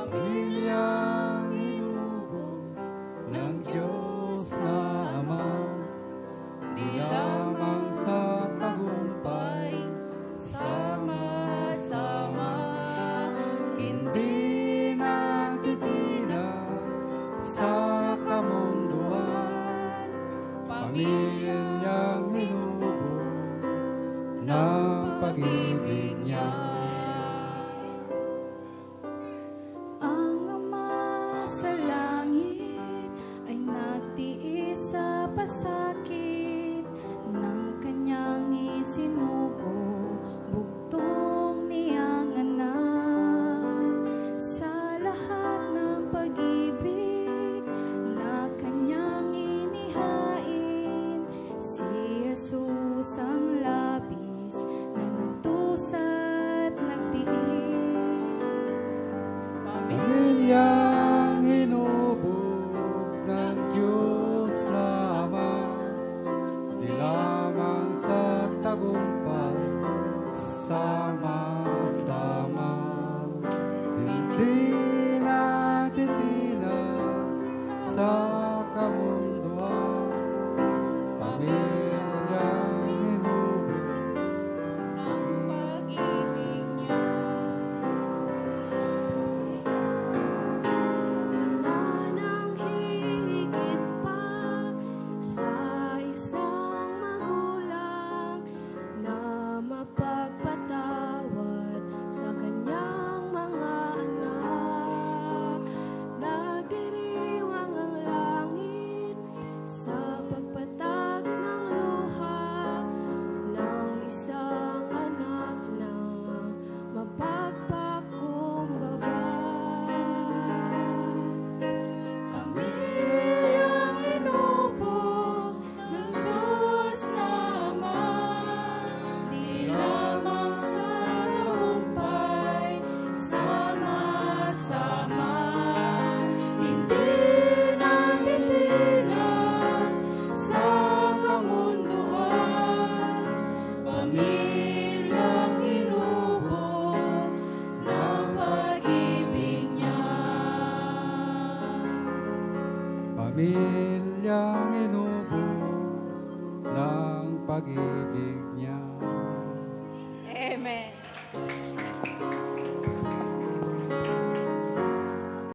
Pamilyang inubog ng Diyos na Ama, di lamang sa tagumpay, sama-sama, hindi natitina sa kamunduan. Pamilyang inubog ng pag-ibig niya. Sakit ng kanyang isinugo, bugtong niyang anak, sa lahat ng pag-ibig na kanyang inihain, si Jesus ang labis na nagdusa't nagtiis. Pamilyang hinubog ng Diyos na Ama, di lamang sa tagumpay, sama-sama, hindi natitina sa kamunduan. Pamilyang hinubog ng pag-ibig niya. Wala nang higit pa sa isang magulang na mapagpatawad sa kanyang mga anak. Nagdiriwang ang langit sa pagpatak ng luha ng isang anak na mapagpakumbaba. Pamilyang inubog ng Diyos na Ama, di lamang sa tagumpay, sama-sama, hindi natitina sa kamunduan. Pamilyang inubog ng pag-ibig niya. Pamilyang inubog ng pag-ibig niya. Amen.